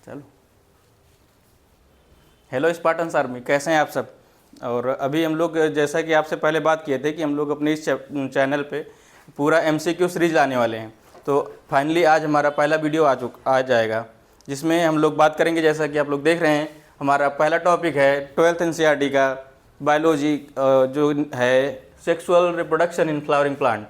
चलो, hello Spartans army, कैसे हैं आप सब। और अभी हम लोग जैसा कि आपसे पहले बात किए थे कि हम लोग अपने इस चैनल पे पूरा MCQ सीरीज लाने वाले हैं। तो फाइनली आज हमारा पहला वीडियो आ जाएगा, जिसमें हम लोग बात करेंगे, जैसा कि आप लोग देख रहे हैं, हमारा पहला टॉपिक है 12th NCERT का बायोलॉजी, जो है sexual reproduction in flowering plant,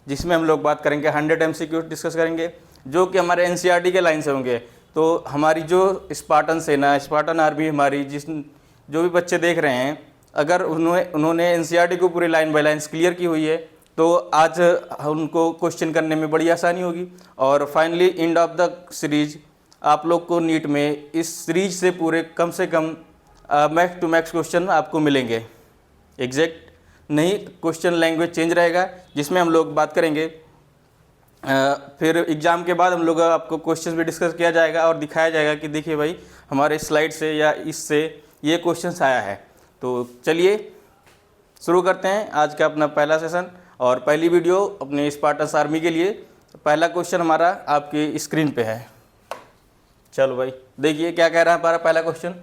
जिसमें हम लोग बात करेंगे 100 MCQ डिस्कस करेंगे, जो कि हमारे NCERT के लाइन से होंगे। तो हमारी जो स्पार्टन सेना, स्पार्टन आर्मी हमारी, जो भी बच्चे देख रहे हैं, अगर उन्होंने NCERT को पूरी लाइन बाय लाइन्स क्लियर की हुई है, तो आज उनको क्वेश्चन करने में बड़ी आसानी होगी। और finally end of the series आप लोग को नीट में इस सीरीज से पूरे कम से कम मैक्स टू मैक्स क्वेश्चन आपको मिलेंगे। एग्जैक्ट नहीं, क्वेश्चन लैंग्वेज चेंज रहेगा, जिसमें हम लोग बात करेंगे। फिर एग्ज़ाम के बाद हम लोग आपको क्वेश्चन भी डिस्कस किया जाएगा और दिखाया जाएगा कि देखिए भाई, हमारे स्लाइड से या इससे ये क्वेश्चन आया है। तो चलिए शुरू करते हैं आज का अपना पहला सेशन और पहली वीडियो अपने स्पार्टन्स आर्मी के लिए। पहला क्वेश्चन हमारा आपकी स्क्रीन पे है। चलो भाई, देखिए क्या कह रहा है हमारा पहला क्वेश्चन।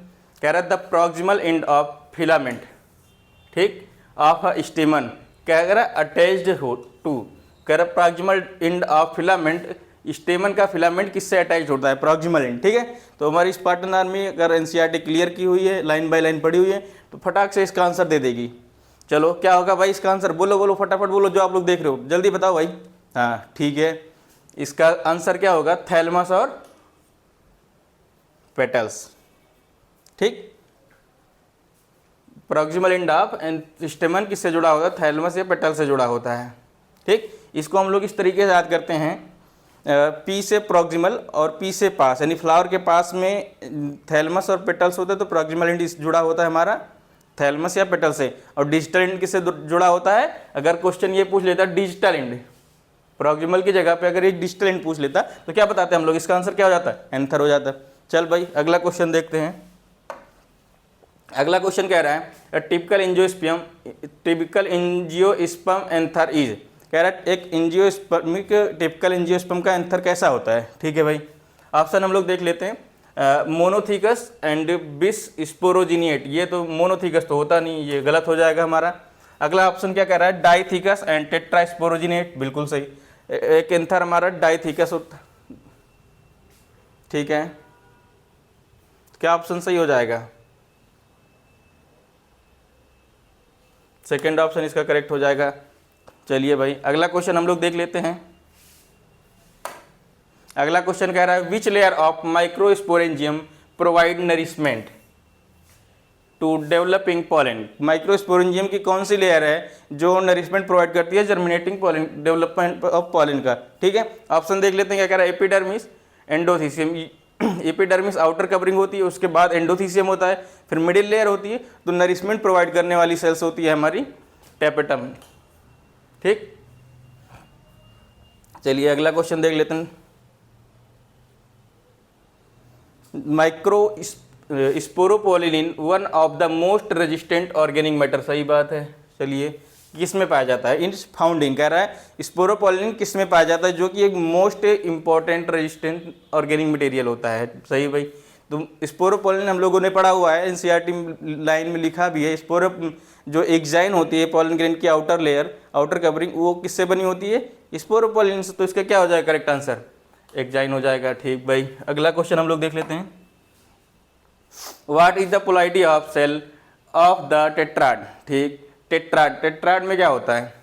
कह रहा है the proximal end of filament, ठीक, ऑफ अ स्टेमन, क्या कह रहा है, अटैच्ड हो टू, कह रहा है प्रॉक्सिमल एंड ऑफ फिलामेंट, स्टेमन का फिलामेंट किससे अटैच होता है, प्रॉक्सिमल एंड, ठीक है। तो हमारी स्पार्टन आर्मी अगर NCERT क्लियर की हुई है, लाइन बाय लाइन पढ़ी हुई है, तो फटाक से इसका आंसर दे देगी। चलो क्या होगा भाई इसका आंसर, बोलो बोलो फटाफट बोलो, जो आप लोग देख रहे हो जल्दी बताओ भाई। हाँ ठीक है, इसका आंसर क्या होगा, थैलमस और पेटल्स, ठीक। प्रॉक्सिमल एंड ऑफ स्टेमन किससे जुड़ा होगा, थैलमस या पेटल से जुड़ा होता है, ठीक। इसको हम लोग इस तरीके से याद करते हैं, P से प्रॉक्सिमल और P से पास, यानी फ्लावर के पास में थैलमस और पेटल्स होते हैं, तो प्रॉक्सिमल एंड जुड़ा होता है हमारा थैलमस या पेटल से। और डिजिटल एंड किससे जुड़ा होता है, अगर क्वेश्चन ये पूछ लेता डिजिटल एंड, प्रॉक्सिमल की जगह पे अगर ये डिजिटल एंड पूछ लेता, तो क्या बताते हैं हम लोग, इसका आंसर क्या हो जाता है, एंथर हो जाता है। चल भाई अगला क्वेश्चन देखते हैं। अगला क्वेश्चन कह रहा है टिपिकल एंजियोस्पर्म एंथर इज, कह रहा है एक एंजियोस्पर्मिक टिपिकल एंजियोस्पर्म का एंथर कैसा होता है, ठीक है भाई। ऑप्शन हम लोग देख लेते हैं, मोनोथीकस एंड बिस स्पोरोजिनिएट, ये तो मोनोथीकस तो होता नहीं, ये गलत हो जाएगा हमारा। अगला ऑप्शन क्या कह रहा है, डाइथीकस एंड टेट्रास्पोरोजिनेट, बिल्कुल सही, एक एंथर हमारा डाइथीकस होता, ठीक है। क्या ऑप्शन सही हो जाएगा, सेकेंड ऑप्शन इसका करेक्ट हो जाएगा। चलिए भाई अगला क्वेश्चन हम लोग देख लेते हैं। अगला क्वेश्चन कह रहा है which layer of microsporangium provide nourishment to developing pollen, microsporangium की कौन सी लेयर है जो नरिशमेंट प्रोवाइड करती है germinating pollen, development of pollen का, ठीक है। ऑप्शन देख लेते हैं, क्या कह रहा है, epidermis, endothecium. Epidermis outer covering होती है, उसके बाद एंडोथीसियम होता है, फिर मिडिल लेयर होती है, तो नरिशमेंट प्रोवाइड करने वाली सेल्स होती है हमारी टैपेटम, ठीक। चलिए अगला क्वेश्चन देख लेते हैं। Micro sporopollenin one of the most resistant organic matter, सही बात है। चलिए किस में पाया जाता है, इन फाउंडिंग, कह रहा है स्पोरोपोलिन किस में पाया जाता है, जो कि एक most important resistant organic material होता है, सही भाई। तो स्पोरोपोलिन हम लोगों ने पढ़ा हुआ है, NCERT लाइन में लिखा भी है, जो एग्जाइन होती है पोलन ग्रेन की आउटर लेयर, आउटर कवरिंग, वो किससे बनी होती है, स्पोरोपोलिन से। तो इसका क्या हो जाएगा करेक्ट आंसर, एग्जाइन हो जाएगा, ठीक भाई। अगला क्वेश्चन हम लोग देख लेते हैं। What is the polarity of cell of the tetrad, ठीक। टेट्राड, टेट्राड में क्या होता है,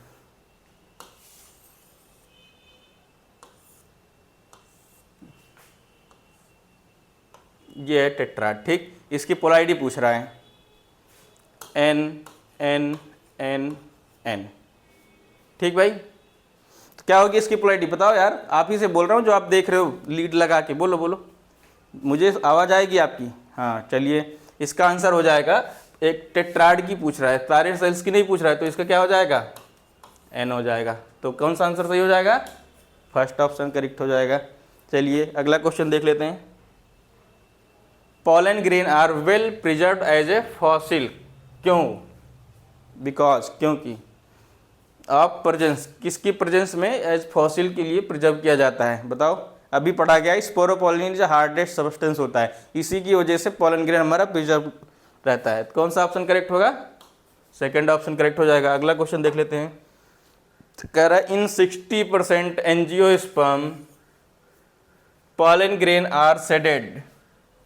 ये है टेट्राड, ठीक। इसकी पोलैरिटी पूछ रहा है, N N N N, ठीक भाई। तो क्या होगी इसकी पोलैरिटी, बताओ यार, आप ही से बोल रहा हूँ, जो आप देख रहे हो लीड लगा के, बोलो बोलो, मुझे आवाज़ आएगी आपकी। हाँ चलिए, इसका आंसर हो जाएगा, एक टेट्राड की पूछ रहा है, सारे सेल्स की नहीं पूछ रहा है, तो इसका क्या हो जाएगा, N हो जाएगा। तो कौन सा आंसर सही हो जाएगा, फर्स्ट ऑप्शन करेक्ट हो जाएगा। चलिए अगला क्वेश्चन देख लेते हैं। Pollen grain are well preserved as a fossil, क्यों, बिकॉज, क्योंकि, ऑफ प्रेजेंस, किसकी प्रेजेंस में एज फॉसिल के लिए प्रिजर्व किया जाता है, बताओ। अभी पढ़ा गया, स्पोरोपोलिन जो हार्डेस्ट सब्सटेंस होता है, इसी की वजह से पोलन ग्रेन हमारा प्रिजर्व रहता है। कौन सा ऑप्शन करेक्ट होगा? सेकंड ऑप्शन करेक्ट हो जाएगा। अगला क्वेश्चन देख लेते हैं। कह रहा है इन 60% angiosperm pollen grain are shedded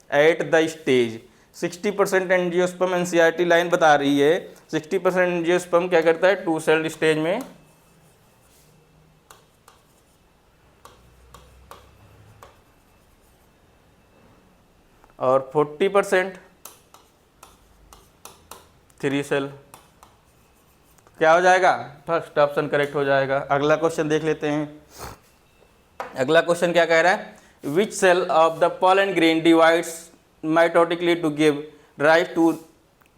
at the stage 60% angiosperm, NCERT line बता रही है 60% एंजियोस्पर्म क्या करता है टू सेल्ड स्टेज में, और 40% थ्री सेल। क्या हो जाएगा? फर्स्ट ऑप्शन करेक्ट हो जाएगा। अगला क्वेश्चन देख लेते हैं। अगला क्वेश्चन क्या कह रहा है? Which cell of the pollen grain divides mitotically to give rise to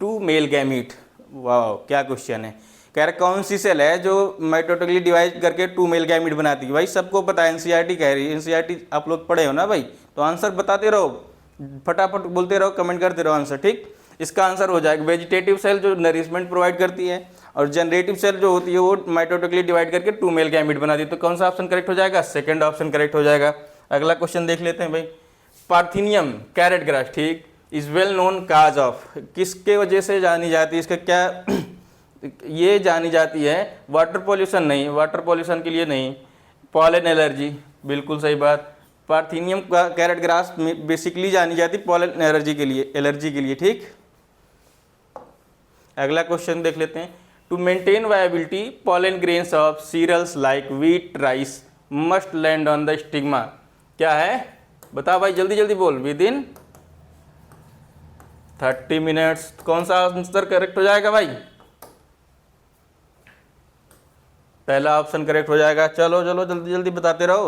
two male gamete. वाह, क्या क्वेश्चन है। कह रहा है कौन सी सेल है जो माइटोटिकली डिवाइड करके टू मेल गैमीट बनाती है। भाई सबको पता है, एनसीईआरटी कह रही है, एनसीईआरटी आप लोग पढ़े हो ना भाई, तो आंसर बताते रहो, फटाफट बोलते रहो, कमेंट करते रहो आंसर। ठीक, इसका आंसर हो जाएगा वेजिटेटिव सेल जो नरिशमेंट प्रोवाइड करती है, और जनरेटिव सेल जो होती है वो माइटोटिकली डिवाइड करके टू मेल गैमीट बनाती है। तो कौन सा ऑप्शन करेक्ट हो जाएगा? सेकंड ऑप्शन करेक्ट हो जाएगा। अगला क्वेश्चन देख लेते हैं भाई। पार्थिनियम कैरेट ग्रास, ठीक, is well known cause of, किसके वजह से जानी जाती है, इसका क्या ये जानी जाती है? वाटर पॉल्यूशन नहीं, वाटर पॉल्यूशन के लिए नहीं, पॉलन एलर्जी, बिल्कुल सही बात। पार्थिनियम का कैरेट ग्रास बेसिकली जानी जाती पॉलन एलर्जी के लिए, ठीक। अगला क्वेश्चन देख लेते हैं। To maintain viability pollen grains of cereals like wheat rice must land on the stigma. क्या है बता भाई, जल्दी जल्दी बोल। Within 30 minutes. कौन सा आंसर करेक्ट हो जाएगा भाई? पहला ऑप्शन करेक्ट हो जाएगा। चलो चलो जल्दी जल्दी बताते रहो,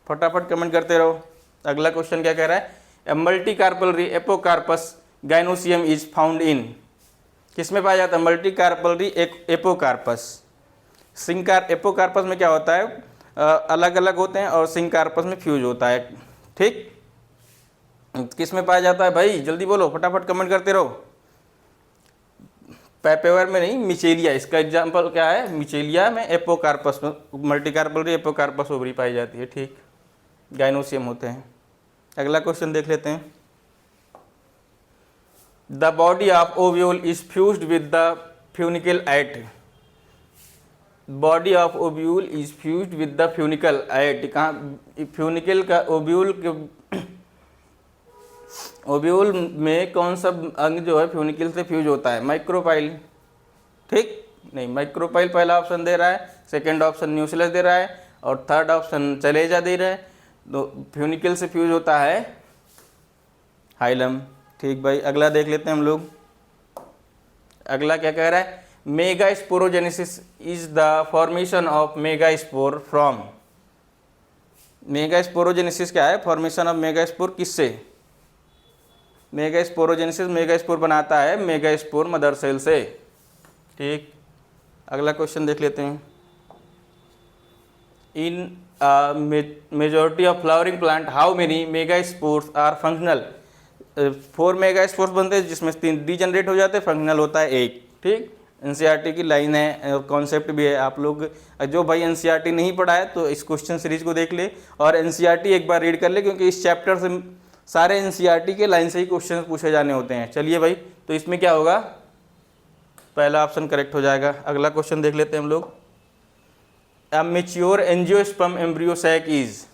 फटाफट कमेंट करते रहो। अगला क्वेश्चन क्या कह रहा है? A multi carpellary apocarpous gynoecium is found in, किस में पाया जाता है? Multi carpellary apocarpous. सिंकार एपोकार्पस में क्या होता है? अलग अलग होते हैं, और सिंकार्पस में फ्यूज होता है, ठीक। किस में पाया जाता है भाई? जल्दी बोलो, फटाफट कमेंट करते रहो। पेपेवर में नहीं, मिचेलिया, इसका एग्जांपल क्या है? मिचेलिया में एपोकार्पस में मल्टी कार्पलरी एपोकार्पस ओवरी पाई जाती है, ठीक। गाइनोसियम होते हैं। अगला क्वेश्चन देख लेते हैं। The body of ovule is fused with the funicle at, body of ovule is fused with the funicle at. कहाँ फ्यूनिकल का? ओव्यूल में कौन सा अंग जो है फ्यूनिकल से फ्यूज होता है? माइक्रोपाइल, ठीक। नहीं, माइक्रोपाइल पहला ऑप्शन दे रहा है, सेकंड ऑप्शन न्यूक्लियस दे रहा है, और थर्ड ऑप्शन चलेजा दे रहा है। तो फ्यूनिकल से फ्यूज होता है हाइलम, ठीक भाई। अगला देख लेते हैं हम लोग। अगला क्या कह रहा है? Mega sporogenesis is the formation of mega spore from. Mega sporogenesis क्या है? फॉर्मेशन ऑफ मेगा स्पोर किससे? मेगा स्पोरोजेनेसिस, मेगा स्पोर बनाता है मेगा स्पोर मदर सेल से, ठीक। अगला क्वेश्चन देख लेते हैं। In majority of flowering plant how many megaspores are functional? 4 megaspores बनते हैं, जिसमें 3 डीजनरेट हो जाते हैं, फंक्शनल होता है 1, ठीक। एनसीईआरटी की लाइन है और कॉन्सेप्ट भी है। आप लोग जो भाई एनसीईआरटी नहीं पढ़ा है तो इस क्वेश्चन सीरीज को देख ले, और एनसीईआरटी एक बार रीड कर ले, क्योंकि इस चैप्टर से सारे एनसीईआरटी के लाइन से ही क्वेश्चन पूछे जाने होते हैं। चलिए भाई, तो इसमें क्या होगा? पहला ऑप्शन करेक्ट हो जाएगा। अगला क्वेश्चन देख लेते हैं हम लोग। A mature angiosperm embryo sac is,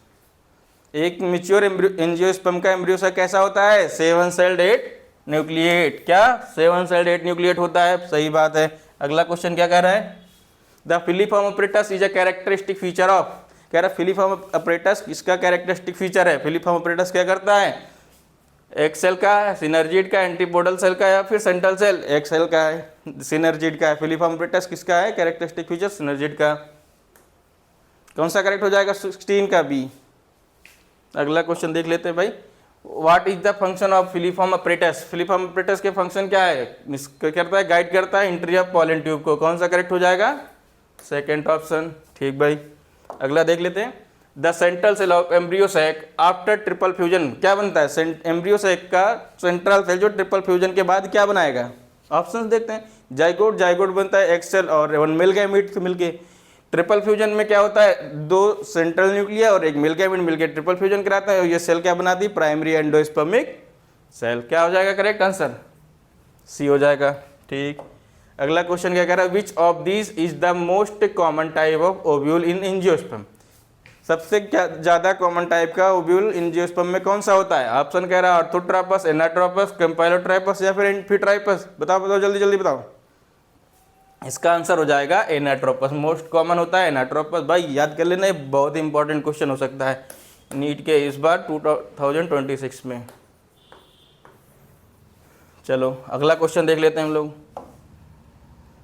एक मैच्योर एंजियोस्पर्म का एम्ब्रियो सैक कैसा होता है? 7 सेल्ड 8 न्यूक्लिएट। क्या 7 सेल्ड 8 न्यूक्लिएट होता है? सही बात है। अगला क्वेश्चन क्या कह रहा है? The filiform apparatus is a characteristic feature of, कह रहा है फिलीफॉर्म अपरेटस किसका कैरेक्टरिस्टिक फीचर है? फिलीफॉर्म अपरेटस क्या करता है? एक सेल का है, सिनर्जिड का, एंटीपोडल सेल का, या फिर सेंट्रल सेल? एक सेल का है, सिनर्जिड का है। फिलीफॉर्म अपरेटस किसका है कैरेक्टरिस्टिक फीचर? सिनर्जिड का। कौन सा करेक्ट हो जाएगा? 16 का बी। अगला क्वेश्चन देख लेते हैं भाई। What is the function of filiform apparatus? Filiform apparatus के फंक्शन क्या है? करता है, गाइड करता है एंट्री ऑफ पॉलन ट्यूब को। कौन सा करेक्ट हो जाएगा? सेकेंड ऑप्शन, ठीक भाई। अगला देख लेते हैं। The central cell of embryo sac after triple fusion क्या बनता है? एम्ब्रियो सैक का सेंट्रल सेल जो ट्रिपल फ्यूजन के बाद क्या बनाएगा? ऑप्शंस देखते हैं। जाइगोट, जाइगोट बनता है एक सेल और 1 मेल गैमीट से मिलके। ट्रिपल फ्यूजन में क्या होता है, दो सेंट्रल न्यूक्लियर और एक मेल गैमेट मिलकर ट्रिपल फ्यूजन कराता है और ये सेल क्या बनाती है, प्राइमरी एंडोस्पर्मिक सेल। क्या हो जाएगा करेक्ट आंसर, सी हो जाएगा। ठीक, अगला क्वेश्चन क्या कह रहा है, which of these is the most common type of ovule in angiosperm. सबसे क्या ज़्यादा कॉमन टाइप का ओव्यूल एंजियोस्पर्म में कौन सा होता है। ऑप्शन कह रहा है ऑर्थोट्रापस, एनाट्रोपस, कैम्पाइलोट्राइपस या फिर एम्फीट्राइपस। बताओ बताओ जल्दी जल्दी बताओ। इसका आंसर हो जाएगा एनाट्रोपस, मोस्ट कॉमन होता है एनाट्रोपस। भाई याद कर लेना, ये बहुत ही इंपॉर्टेंट क्वेश्चन हो सकता है नीट के इस बार 2026 में। चलो अगला क्वेश्चन देख लेते हैं हम लोग।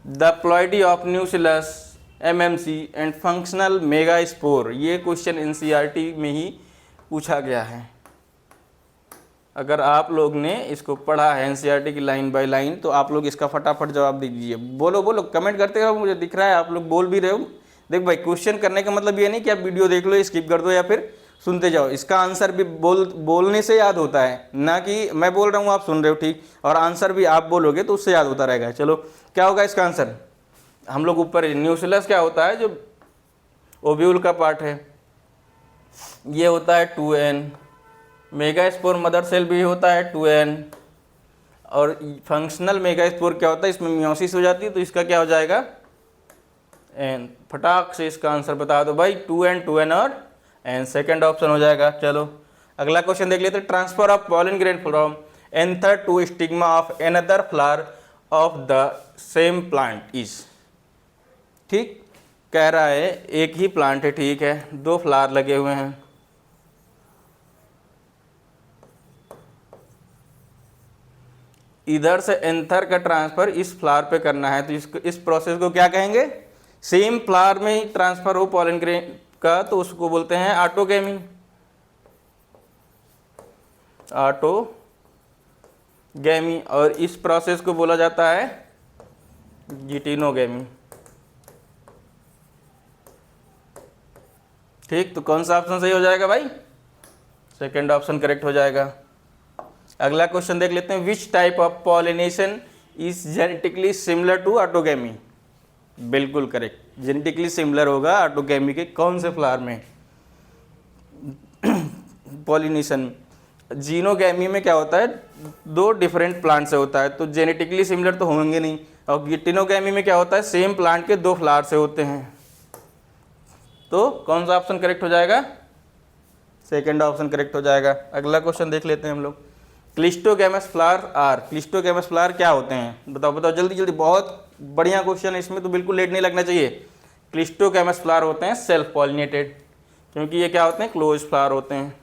The ploidy of न्यूसिलस, MMC and functional megaspore. ये क्वेश्चन एनसीईआरटी में ही पूछा गया है। अगर आप लोग ने इसको पढ़ा है एनसीईआरटी की लाइन बाय लाइन तो आप लोग इसका फटाफट जवाब दीजिए। बोलो बोलो, कमेंट करते रहो, मुझे दिख रहा है आप लोग बोल भी रहे हो। देख भाई, क्वेश्चन करने का मतलब ये नहीं कि आप वीडियो देख लो, स्किप कर दो या फिर सुनते जाओ। इसका आंसर भी बोलने से याद होता है, ना कि मैं बोल रहा हूँ आप सुन रहे हो। ठीक, और आंसर भी आप बोलोगे तो उससे याद होता रहेगा। चलो क्या होगा इसका आंसर, हम लोग ऊपर न्यूसिलस क्या होता है, जो ओव्यूल का पार्ट है ये होता है 2n, मेगास्पोर मदर सेल भी होता है 2n, और फंक्शनल मेगास्पोर क्या होता है, इसमें मियोसिस हो जाती है तो इसका क्या हो जाएगा n। फटाक से इसका आंसर बता दो भाई, 2n और n, सेकंड ऑप्शन हो जाएगा। चलो अगला क्वेश्चन देख लेते हैं। Transfer of pollen grain from anther to stigma of another flower of the same plant is. ठीक, कह रहा है एक ही प्लांट है, ठीक है, दो फ्लावर लगे हुए हैं, इधर से एंथर का ट्रांसफर इस फ्लावर पे करना है तो इस प्रोसेस को क्या कहेंगे, सेम फ्लावर में ही ट्रांसफर हो पॉलन ग्रेन का तो उसको बोलते हैं ऑटोगैमी। ऑटोगैमी, और इस प्रोसेस को बोला जाता है जिटिनोगैमी। ठीक, तो कौन सा ऑप्शन सही हो जाएगा भाई, सेकंड ऑप्शन करेक्ट हो जाएगा। अगला क्वेश्चन देख लेते हैं। Which type of pollination is genetically similar to autogamy. बिल्कुल करेक्ट, जेनेटिकली सिमिलर होगा ऑटोगैमी के कौन से फ्लावर में, पॉलिनेशन। जीनोगैमी में क्या होता है, दो डिफरेंट प्लांट से होता है तो जेनेटिकली सिमिलर तो होंगे नहीं, और गिटिनोगैमी में क्या होता है, सेम प्लांट के दो फ्लावर से होते हैं। तो कौन सा ऑप्शन करेक्ट हो जाएगा, सेकंड ऑप्शन करेक्ट हो जाएगा। अगला क्वेश्चन देख लेते हैं हम लोग। Cleistogamous flower are, cleistogamous flower क्या होते हैं, बताओ बताओ जल्दी जल्दी, बहुत बढ़िया क्वेश्चन है, इसमें तो बिल्कुल लेट नहीं लगना चाहिए। क्लिस्टोगैमस फ्लावर होते हैं सेल्फ पॉलिनेटेड, क्योंकि ये क्या होते हैं, क्लोज फ्लावर होते हैं।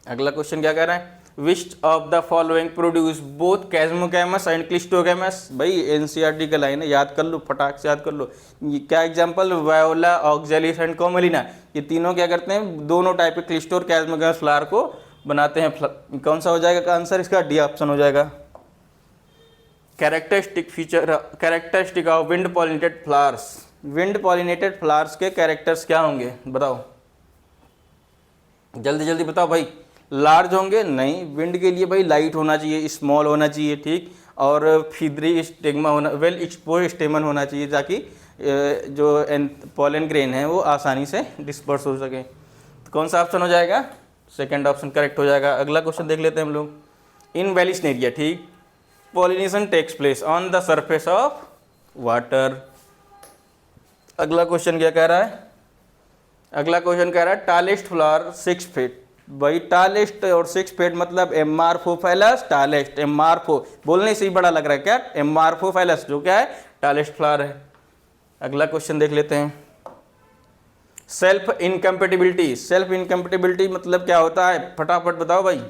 अगला क्वेश्चन क्या कह रहा है, which of the following produce both chasmogamous and cleistogamous. भाई एनसीईआरटी का लाइन है, याद कर लो, फटाक से याद कर लो। ये क्या एग्जांपल, वायोला, ऑक्जेलिस एंड कोमेलिना, ये तीनों क्या करते हैं, दोनों टाइप के क्लिस्टो और कैस्मोगैमस फ्लावर को बनाते हैं। कौन सा हो जाएगा आंसर इसका, डी ऑप्शन हो जाएगा। Characteristic feature, characteristic of wind pollinated flowers. Wind pollinated flowers के कैरेक्टर्स क्या होंगे बताओ, जल्दी जल्दी बताओ भाई। लार्ज होंगे नहीं, विंड के लिए भाई लाइट होना चाहिए, स्मॉल होना चाहिए, ठीक, और फीदरी स्टिग्मा होना, वेल एक्सपोज स्टेमन होना चाहिए, ताकि जो पॉलन ग्रेन है वो आसानी से डिस्पर्स हो सके। तो कौन सा ऑप्शन हो जाएगा, सेकंड ऑप्शन करेक्ट हो जाएगा। अगला क्वेश्चन देख लेते हैं हम लोग। इन वेलिस्नेरिया, ठीक, pollination takes place on the surface of water. अगला क्वेश्चन क्या कह रहा है, अगला क्वेश्चन कह रहा है टालेस्ट फ्लावर 6 फीट। भाई टालेस्ट और 6 फीट मतलब एमार्फोफाइलस टालेस्ट, एमार्फो बोलने से ही बड़ा लग रहा है क्या, एमार्फोफाइलस जो क्या है, टालेस्ट फ्लावर है। अगला क्वेश्चन देख लेते हैं। सेल्फ इनकम्पेटिबिलिटी, सेल्फ इनकम्पेटिबिलिटी मतलब क्या होता है, फटाफट बताओ भाई।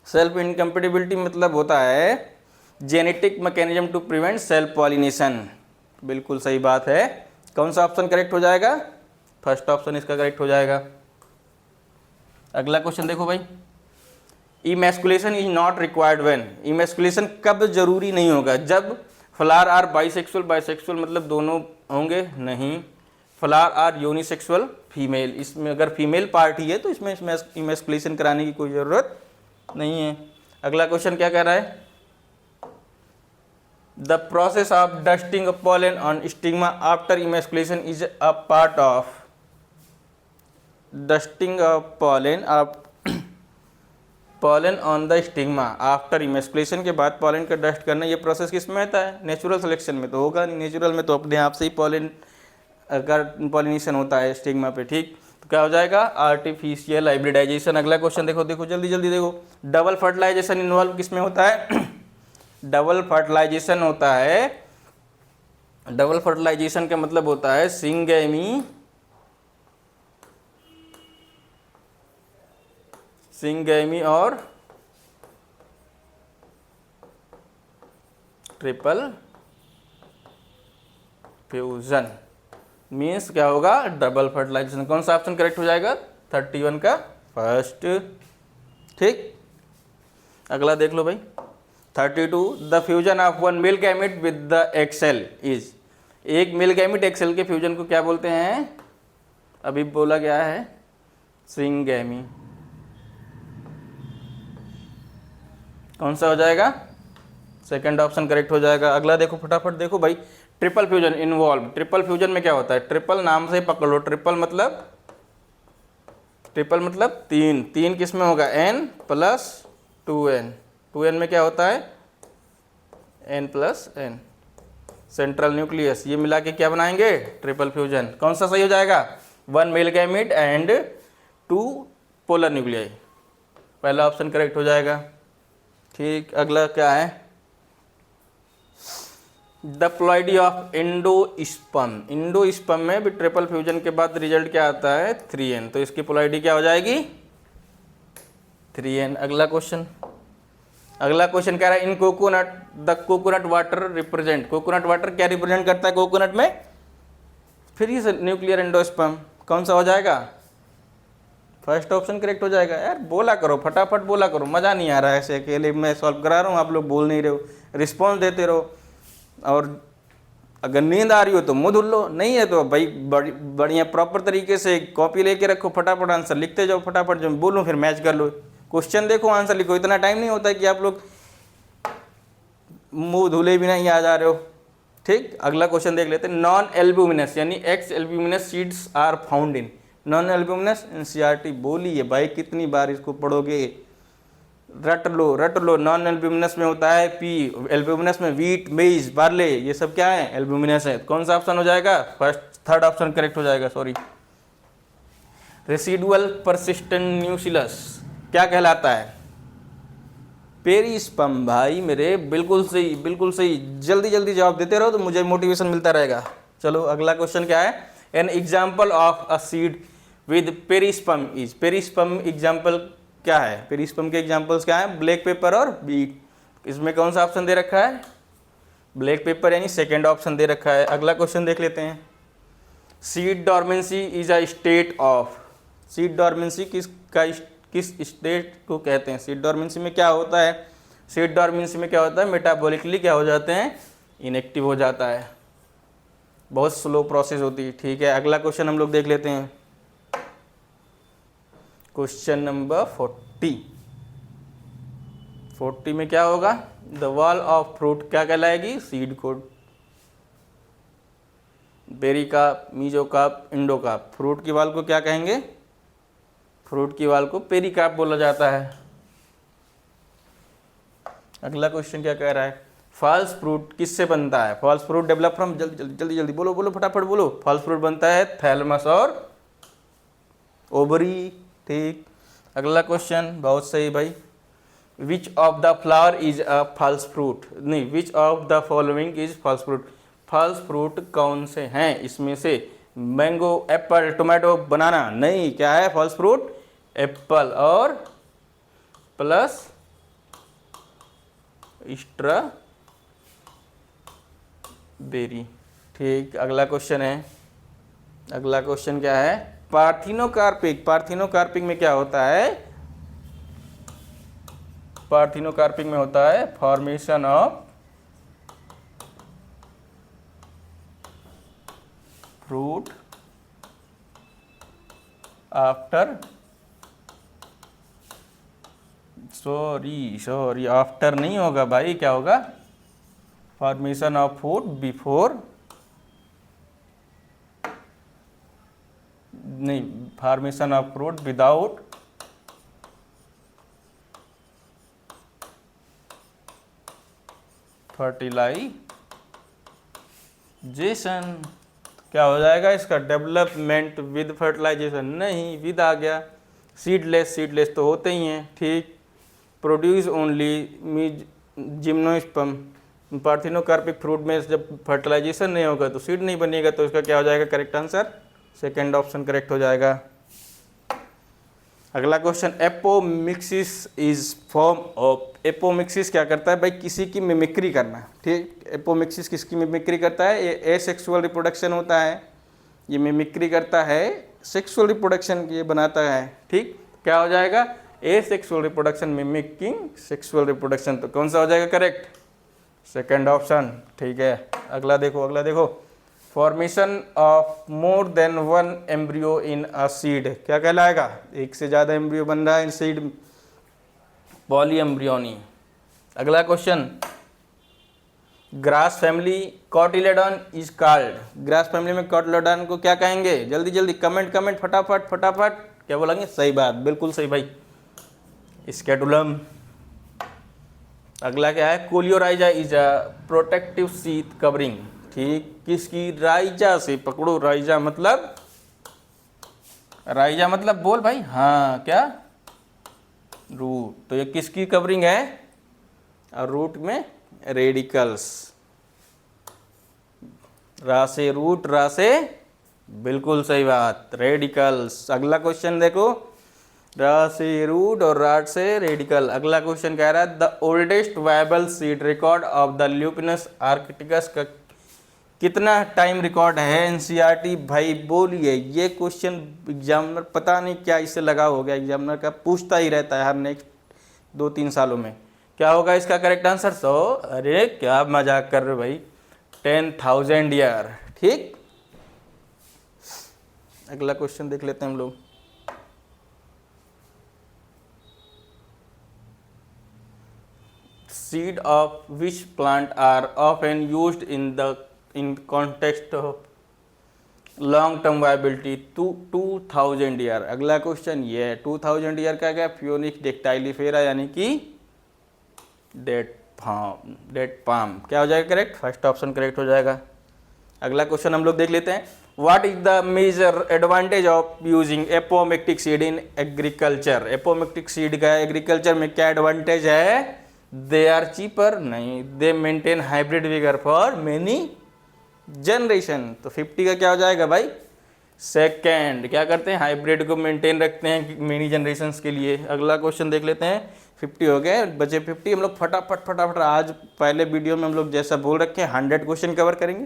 सेल्फ इनकम्पेटिबिलिटी मतलब होता है genetic mechanism to prevent self pollination. बिल्कुल सही बात है। कौन सा ऑप्शन करेक्ट हो जाएगा, फर्स्ट ऑप्शन इसका करेक्ट हो जाएगा। अगला क्वेश्चन देखो भाई। Emasculation is not required when, emasculation कब जरूरी नहीं होगा, जब फ्लावर आर बाइसेक्सुअल, बाइसेक्सुअल मतलब दोनों होंगे नहीं, फ्लावर आर यूनिसेक्सुअल फीमेल, इसमें अगर फीमेल पार्टी है तो इसमें इमैस्कुलेशन कराने की कोई ज़रूरत नहीं है। अगला क्वेश्चन क्या कह रहा है, the process of dusting pollen on stigma after emasculation is a part of dusting of pollen on the stigma after emasculation के बाद पॉलन का डस्ट करना, ये प्रोसेस किस में होता है? नेचुरल सिलेक्शन में तो होगा नहीं, नेचुरल में तो अपने आप से ही पॉलन का पॉलिनेशन होता है स्टिग्मा पे, ठीक। तो क्या हो जाएगा? Artificial hybridisation. अगला क्वेश्चन देखो जल्दी जल्दी देखो। डबल फर्टिलाइजेशन इन्वॉल्व किस में होता है? डबल फर्टिलाइजेशन होता है, डबल फर्टिलाइजेशन का मतलब होता है सिंगेमी और ट्रिपल फ्यूजन। मीन्स क्या होगा? Double fertilization. कौन सा ऑप्शन करेक्ट हो जाएगा? 31 का फर्स्ट, ठीक। अगला देख लो भाई 32, the fusion of one male gamete with the egg cell is. एक मिल गैमिट एक्सेल के फ्यूजन को क्या बोलते हैं? अभी बोला गया है सिंगेमी। कौन सा हो जाएगा? सेकंड ऑप्शन करेक्ट हो जाएगा। अगला देखो फटाफट देखो भाई, triple fusion involve. Triple fusion में क्या होता है? ट्रिपल नाम से पकड़ लो, ट्रिपल मतलब तीन। तीन किस में होगा? n + 2n। 2n में क्या होता है? n + n। सेंट्रल न्यूक्लियस, ये मिला के क्या बनाएंगे? Triple fusion. कौन सा सही हो जाएगा? 1 male gamete and 2 polar nuclei. पहला ऑप्शन करेक्ट हो जाएगा, ठीक। अगला क्या है? The ploidy of endosperm. Endosperm में भी ट्रिपल फ्यूजन के बाद रिजल्ट क्या आता है? 3n। तो इसकी प्लॉइडी क्या हो जाएगी? 3n। अगला क्वेश्चन कह रहा है in coconut the coconut water represent. Coconut water क्या रिप्रेजेंट करता है कोकोनट में? फिर ये न्यूक्लियर एंडोस्पर्म। कौन सा हो जाएगा? फर्स्ट ऑप्शन करेक्ट हो जाएगा। यार बोला करो, फटाफट बोला करो, मज़ा नहीं आ रहा है ऐसे अकेले मैं सॉल्व करा रहा हूँ, आप लोग बोल नहीं रहे हो, रिस्पॉन्स देते रहो। और अगर नींद आ रही हो तो मुँह धुल लो, नहीं है तो भाई बढ़िया प्रॉपर तरीके से कॉपी लेके रखो, फटाफट आंसर लिखते जाओ, फटाफट जो बोलूँ फिर मैच कर लो। क्वेश्चन देखो, आंसर लिखो। इतना टाइम नहीं होता है कि आप लोग मुँह धुले बिना ही आ जा रहे हो, ठीक। अगला क्वेश्चन देख लेते हैं। नॉन एल्ब्यूमिनस यानी ex albuminous seeds are found in. Non albuminous NCERT बोली है भाई, कितनी बार इसको पढ़ोगे? रट लो। नॉन एल्ब्यूमिनस में होता है पी, एल्ब्यूमिनस में वीट, मेज, बार्ले, ये सब क्या है? एल्ब्यूमिनस है। कौन सा ऑप्शन हो जाएगा? थर्ड ऑप्शन करेक्ट हो जाएगा, सॉरी। रेसिडुअल परसिस्टेंट न्यूक्लियस क्या कहलाता है? पेरिस्पर्म भाई मेरे, बिल्कुल सही। जल्दी जवाब देते रहो तो मुझे मोटिवेशन मिलता रहेगा। चलो अगला क्वेश्चन क्या है? An example of a seed with perisperm is. Perisperm example क्या है? पेरिस्पर्म के एग्जाम्पल्स क्या है? ब्लैक पेपर और बीट। इसमें कौन सा ऑप्शन दे रखा है? ब्लैक पेपर यानी सेकेंड ऑप्शन दे रखा है। अगला क्वेश्चन देख लेते हैं। Seed dormancy is a state of. Seed dormancy किस स्टेट को कहते हैं? सीड डॉर्मेंसी में क्या होता है? सीड डॉर्मेंसी में क्या होता है? मेटाबॉलिकली क्या हो जाते हैं? इनएक्टिव हो जाता है, बहुत स्लो प्रोसेस होती है, ठीक है। अगला क्वेश्चन हम लोग देख लेते हैं, क्वेश्चन नंबर 40 में क्या होगा? द वॉल ऑफ फ्रूट क्या कहलाएगी? Seed coat. Pericarp, mesocarp, endocarp. Fruit की वाल को क्या कहेंगे? फ्रूट की वाल को पेरिकाप बोला जाता है। अगला क्वेश्चन क्या कह रहा है? फॉल्स फ्रूट किससे बनता है? फॉल्स फ्रूट डेवलप फ्रॉम, जल्दी बोलो फटाफट बोलो। फॉल्स फ्रूट बनता है थैलमस और ओवरी, ठीक। अगला क्वेश्चन बहुत सही भाई। Which of the flower is a false fruit? नहीं, which of the following is false fruit? False fruit कौन से हैं इसमें से? Mango, apple, tomato, banana? नहीं, क्या है फॉल्स फ्रूट? एप्पल और प्लस स्ट्रॉबेरी, ठीक। अगला क्वेश्चन है, अगला क्वेश्चन क्या है? पार्थिनोकार्पिक। पार्थिनोकार्पिक में क्या होता है? पार्थिनोकार्पिक में होता है formation of fruit after, sorry after नहीं होगा भाई, क्या होगा? फॉर्मेशन ऑफ फूड बिफोर, नहीं, formation of fruit without fertilization. क्या हो जाएगा इसका? डेवलपमेंट विद फर्टिलाइजेशन, नहीं विद आ गया। सीडलेस, सीडलेस तो होते ही हैं, ठीक। Produce only gymnosperm, parthenocarpic fruit में जब फर्टिलाइजेशन नहीं होगा तो सीड नहीं बनेगा, तो इसका क्या हो जाएगा correct answer? Second option correct हो जाएगा। अगला question, apomixis is form of, apomixis क्या करता है भाई? किसी की मिमिक्री करना, ठीक। एपोमिक्सिस किसकी मिमिक्री करता है? ये एसेक्सुअल रिप्रोडक्शन होता है, ये मिमिक्री करता है, सेक्सुअल रिप्रोडक्शन ये बनाता है, ठीक। क्या हो जाएगा? Asexual reproduction mimicking sexual reproduction, तो कौन सा हो जाएगा करेक्ट? सेकेंड ऑप्शन, ठीक है। अगला देखो, अगला देखो, formation of more than one embryo in a seed क्या कहलाएगा? एक से ज़्यादा एम्ब्रियो बन रहा है इन सीड, पॉलीएम्ब्रियोनी। अगला question, grass family cotyledon is called, grass family में कॉटिलेडॉन को क्या कहेंगे? जल्दी जल्दी कमेंट कमेंट फटाफट फटाफट, क्या बोलेंगे? सही बात, बिल्कुल सही भाई, स्केटुलम। अगला क्या है? Coleorhiza is a protective sheath covering, ठीक। किसकी? राइजा से पकड़ो, राइजा मतलब, राइजा मतलब बोल भाई, हाँ क्या? रूट, तो ये किसकी कवरिंग है? और रूट में रेडिकल्स, रा से रूट, रा से, बिल्कुल सही बात, रेडिकल्स। अगला क्वेश्चन देखो, रा से रूट और राट से रेडिकल। अगला क्वेश्चन कह रहा है the oldest viable seed record of the Lupinus arcticus का कितना टाइम रिकॉर्ड है? एनसीईआरटी भाई बोलिए, ये क्वेश्चन एग्जामिनर पता नहीं क्या इससे लगा हो गया, एग्जामिनर का पूछता ही रहता है हर नेक्स्ट 2-3 सालों में। क्या होगा इसका करेक्ट आंसर? 100, अरे क्या मजाक कर रहे हो भाई, 10,000 ईयर, ठीक। अगला क्वेश्चन देख लेते हैं हम लोग, seed of which plant are often used in context of long term viability to 2000 year. अगला क्वेश्चन ये 2000 ईयर का क्या? फ्योनिक्स डेक्टाइलिफेरा यानी कि डेट पाम। क्या हो जाएगा करेक्ट? फर्स्ट ऑप्शन करेक्ट हो जाएगा। अगला क्वेश्चन हम लोग देख लेते हैं, what is the major advantage of using apomictic seed in agriculture? Apomictic seed का एग्रीकल्चर में क्या एडवांटेज है? दे आर चीपर, नहीं, they maintain hybrid vigour for many generation, तो 50 का क्या हो जाएगा भाई? सेकेंड। क्या करते हैं? हाइब्रिड को मेंटेन रखते हैं मेनी जनरेशन के लिए। अगला क्वेश्चन देख लेते हैं, 50 हो गए, बचे 50। हम लोग फटाफट फटाफट, आज पहले वीडियो में हम लोग जैसा बोल रखे हैं 100 क्वेश्चन कवर करेंगे,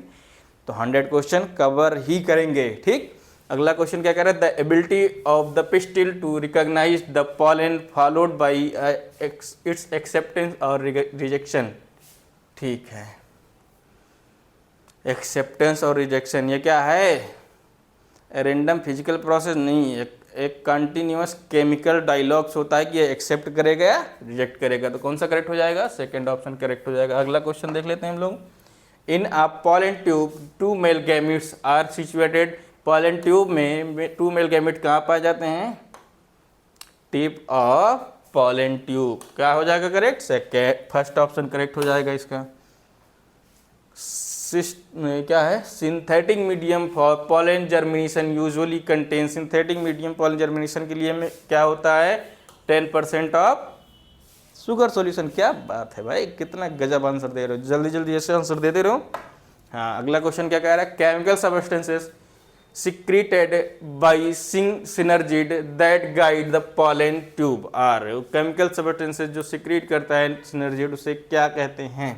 तो 100 क्वेश्चन कवर ही करेंगे, ठीक। अगला क्वेश्चन क्या कह रहा है? The ability of the pistil to recognise the pollen followed by its acceptance और रिजेक्शन, ठीक है। एक्सेप्टेंस और रिजेक्शन ये क्या है? रैंडम फिजिकल प्रोसेस नहीं, एक कंटिन्यूअस केमिकल डायलॉग्स होता है कि ये एक्सेप्ट करेगा या रिजेक्ट करेगा, तो कौन सा करेक्ट हो जाएगा? सेकंड ऑप्शन करेक्ट हो जाएगा। अगला क्वेश्चन देख लेते हैं हम लोग, in a pollen tube 2 male gametes are situated, pollen tube में 2 मेल गैमेट कहाँ पाए जाते हैं? Tip of pollen tube. क्या हो जाएगा correct? Second, first option correct हो जाएगा इसका। क्या है? Synthetic medium for pollen germination usually contain, synthetic medium pollen germination के लिए में क्या होता है? 10% ऑफ शुगर सॉल्यूशन। क्या बात है भाई, कितना गजब आंसर दे रहे हो, जल्दी जल्दी ऐसे आंसर देते रहो। हाँ, अगला क्वेश्चन क्या कह रहा है? Chemical substances secreted by synergid that guide the pollen tube are, chemical substances जो सिक्रीट करता है सिनर्जिड, उसे क्या कहते हैं?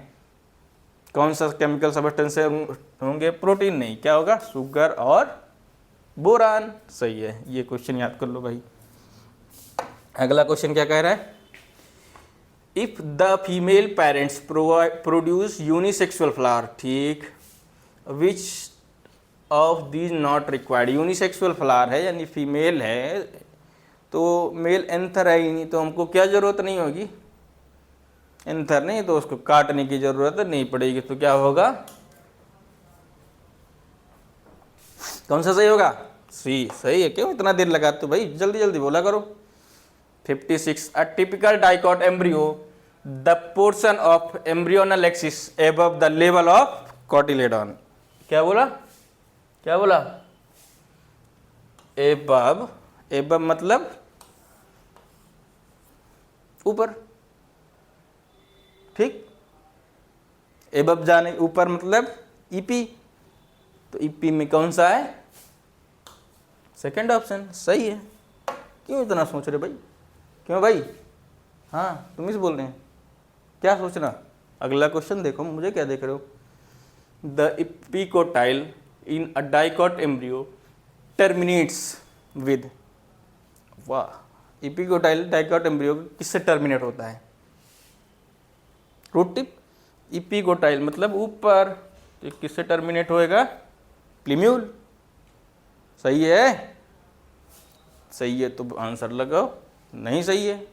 कौन सा केमिकल सब्सटेंस होंगे? प्रोटीन नहीं, क्या होगा? शुगर और बोरान, सही है। ये क्वेश्चन याद कर लो भाई। अगला क्वेश्चन क्या कह रहा है? If the female parents produce unisexual flower, ठीक, which of these not required, unisexual flower है यानी फीमेल है, तो मेल एंथर है ही नहीं, तो हमको क्या जरूरत नहीं होगी? एंथर नहीं तो उसको काटने की जरूरत नहीं पड़ेगी। तो क्या होगा, कौन सा सही होगा, सी सही है। क्यों इतना देर लगाते हो भाई, जल्दी जल्दी बोला करो। 56 a typical dicot embryo the portion of embryonal axis above the level of cotyledon. क्या बोला, क्या बोला, एबव, एबव मतलब ऊपर, ठीक, एबव जाने ऊपर मतलब ईपी, तो ईपी में कौन सा है, सेकंड ऑप्शन सही है। क्यों इतना सोच रहे भाई, क्यों भाई, हाँ तुम ही बोल रहे हैं, क्या सोचना। अगला क्वेश्चन देखो, मुझे क्या देख रहे हो। The epicotyl in a dicot embryo terminates with, वाह, इपिकोटाइल डाइकॉट एम्ब्रियो किससे टर्मिनेट होता है, रूट टिप। इपिकोटाइल मतलब ऊपर, तो किससे टर्मिनेट होएगा, प्लीम्यूल। सही है, सही है तो आंसर लगाओ, नहीं सही है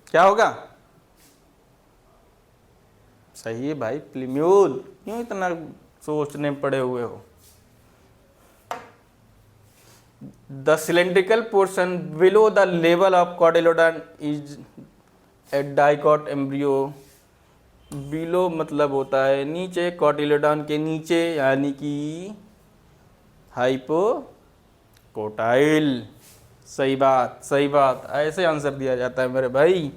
क्या होगा, सही है भाई प्लीम्यूल। क्यों इतना सोचने पड़े हुए हो। The cylindrical portion below the level of cotyledon is a dicot embryo. Below मतलब होता है नीचे, कॉटिलेडॉन के नीचे, यानी कि हाइपोकोटाइल। सही बात, सही बात, ऐसे आंसर दिया जाता है मेरे भाई।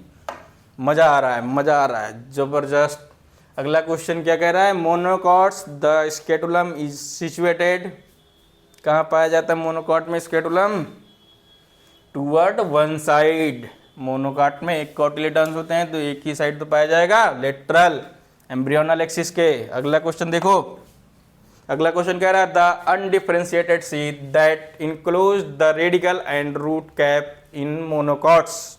मज़ा आ रहा है, मज़ा आ रहा है, ज़बरदस्त। अगला क्वेश्चन क्या कह रहा है, मोनोकॉट्स द स्केटुलम इज सिचुएटेड, कहाँ पाया जाता है मोनोकॉट में स्केटुलम, टूवर्ड वन साइड। मोनोकॉट में एक कॉटिलेडॉन्स होते हैं तो एक ही साइड तो पाया जाएगा, लेटरल एम्ब्रियोनल एक्सिस के। अगला क्वेश्चन देखो, अगला क्वेश्चन कह रहा है the undifferentiated sheath that enclose the radicle and root cap in monocots.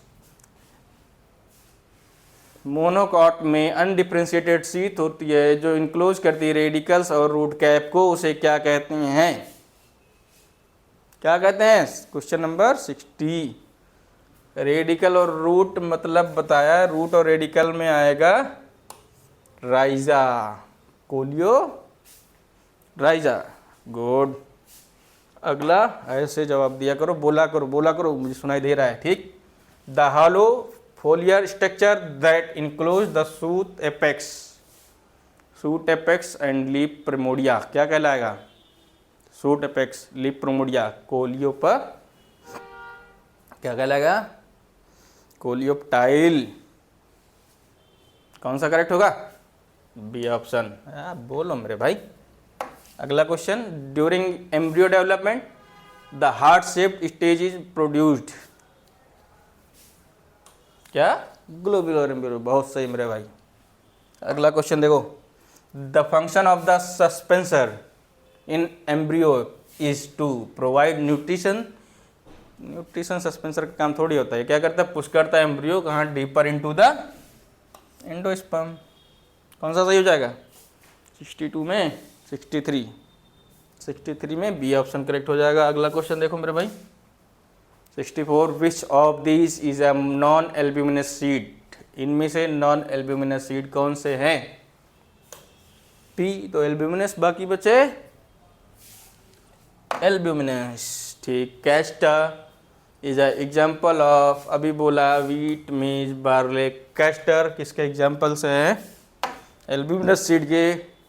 Monocot में अनडिफरेंशिएटेड सीट होती है जो इंक्लोज करती है रेडिकल्स और रूट कैप को, उसे क्या कहते हैं, क्या कहते हैं। Question number 60। रेडिकल और रूट मतलब बताया, रूट और रेडिकल में आएगा राइजा, कोलियो राइजा, गुड। अगला ऐसे जवाब दिया करो, बोला करो, बोला करो, मुझे सुनाई दे रहा है, ठीक। The hollow foliar structure that enclose the shoot apex, shoot apex and leaf primordia, क्या कहलाएगा, सूट एपेक्स लीफ प्रिमोडिया, कोलियोपा, क्या कहलाएगा, कोलियोप्टाइल। कौन सा करेक्ट होगा, बी ऑप्शन। बोलो मेरे भाई। अगला question, during embryo development the heart shaped stage is produced, क्या, ग्लोब्यूलर एम्ब्रियो, बहुत सही मेरे भाई। अगला क्वेश्चन देखो, the function of the suspensor in embryo is to provide nutrition. Nutrition suspensor का काम थोड़ी होता है, क्या करता है, पुश करता है एम्ब्रियो कहाँ, डीपर इनटू द एंडोस्पर्म। कौन सा सही हो जाएगा, 62 में 63 में बी ऑप्शन करेक्ट हो जाएगा। अगला क्वेश्चन देखो मेरे भाई, 64 which of this is a non albuminous seed, इनमें से नॉन एल्ब्यूमिनस सीड कौन से हैं, पी तो एल्ब्यूमिनस, बाकी बचे एल्ब्यूमिनस, ठीक। कैस्टर इज एग्जाम्पल ऑफ, अभी बोला वीट मेज बार्ले, कैस्टर किसके एग्जाम्पल से है, एल्ब्यूमिनस सीड के।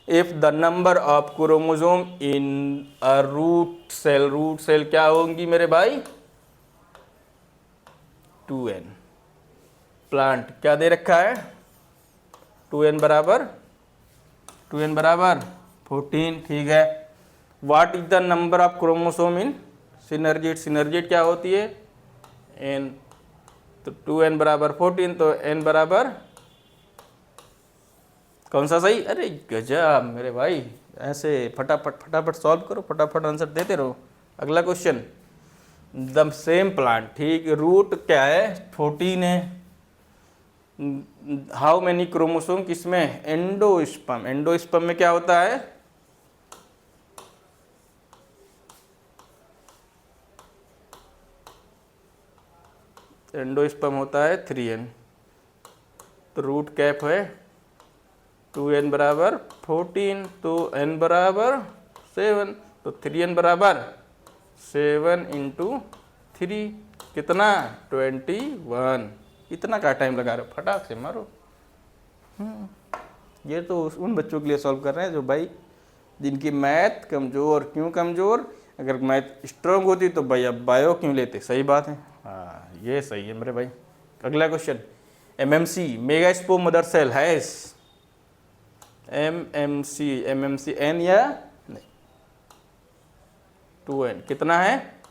If the number of chromosome in a root cell, root cell क्या होंगी मेरे भाई, 2n। प्लांट क्या दे रखा है, 2n बराबर 14, ठीक है। What is the number of chromosome in synergid, synergid क्या होती है, n, तो 2n बराबर 14, तो n बराबर कौन सा सही, अरे गजब मेरे भाई, ऐसे फटाफट फटाफट सॉल्व करो, फटाफट आंसर देते रहो। अगला क्वेश्चन, द सेम प्लांट, ठीक, रूट क्या है 14 है, हाउ मैनी क्रोमोसोम किसमें, एंडोस्पर्म, एंडोस्पर्म में क्या होता है, एंडोस्पर्म होता है 3n, तो रूट कैप है 2n बराबर 14, तो n बराबर 7, तो 3n बराबर 7 इंटू 3 कितना 21। इतना का टाइम लगा रहे हो, फटाक से मारो। ये तो उन बच्चों के लिए सॉल्व कर रहे हैं जो भाई जिनकी मैथ कमज़ोर। क्यों कमज़ोर? अगर मैथ स्ट्रॉन्ग होती तो भाई अब बायो क्यों लेते। सही बात है, हाँ ये सही है मेरे भाई। अगला question, MMC megaspore mother cell has MMC n या नहीं 2n कितना है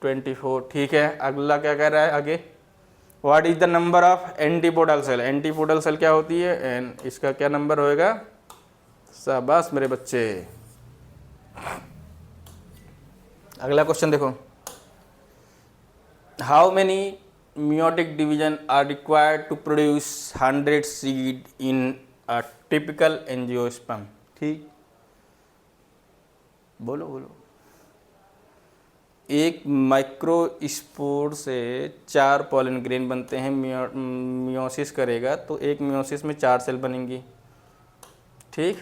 24। ठीक है, अगला क्या कह रहा है आगे, what is the number of antipodal cell. Antipodal cell क्या होती है n, इसका क्या नंबर होएगा। शाबाश मेरे बच्चे। अगला क्वेश्चन देखो, how many meiotic division are required to produce 100 seed in a typical angiosperm. ठीक, बोलो बोलो। एक माइक्रोस्पोर से 4 पॉलन ग्रेन बनते हैं, मियोसिस करेगा तो एक मियोसिस में 4 सेल बनेंगी। ठीक,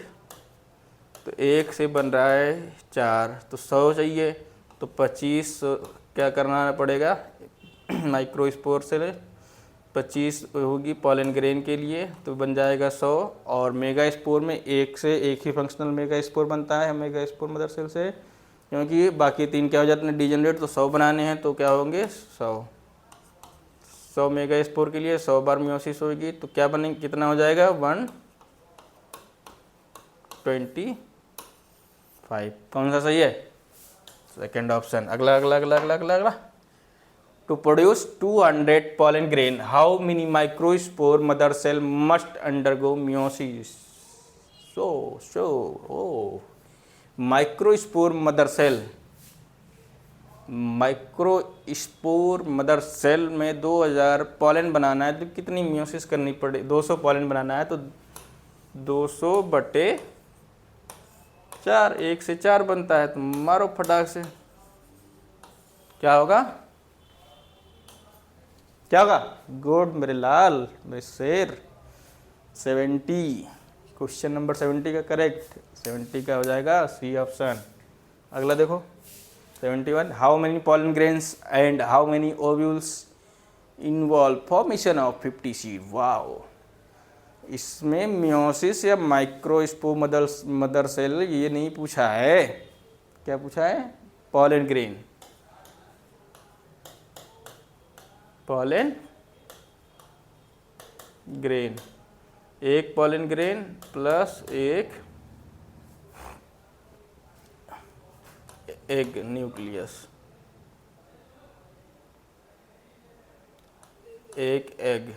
तो एक से बन रहा है 4, तो 100 चाहिए, तो 25 क्या करना पड़ेगा माइक्रोस्पोर से 25 होगी पॉलन ग्रेन के लिए, तो बन जाएगा 100। और मेगा स्पोर में एक से एक ही फंक्शनल मेगा स्पोर बनता है मेगा स्पोर मदर सेल से, क्योंकि बाकी 3 क्या हो जाते हैं डिजेनरेट, तो 100 बनाने हैं तो क्या होंगे 100 मेगा स्पोर के लिए 100 बार मियोसिस होगी, तो क्या बनेंगे कितना हो जाएगा 125। कौन सा सही है, सेकेंड ऑप्शन। अगला अगला अगला अगला अगला अगला, to produce 200 pollen grain how many microspore mother cell must undergo meiosis। Microspore mother cell में 2000 पॉलन बनाना है तो कितनी मियोसिस करनी पड़े। 200 पॉलन बनाना है तो 200/4, 1 से 4 बनता है, तो मारो फटाक से। क्या होगा क्या होगा, गुड मेरे लाल मेरे शेर। 70, क्वेश्चन नंबर 70 का करेक्ट 70 का हो जाएगा सी ऑप्शन। अगला देखो 71, how many pollen grains and how many ovules involve formation of 50 seed. Wow, इसमें मियोसिस या माइक्रोस्पोर मदर सेल ये नहीं पूछा है, क्या पूछा है पॉलन ग्रेन। पॉलन ग्रेन, एक पॉलन ग्रेन प्लस एक एग न्यूक्लियस, एक एग,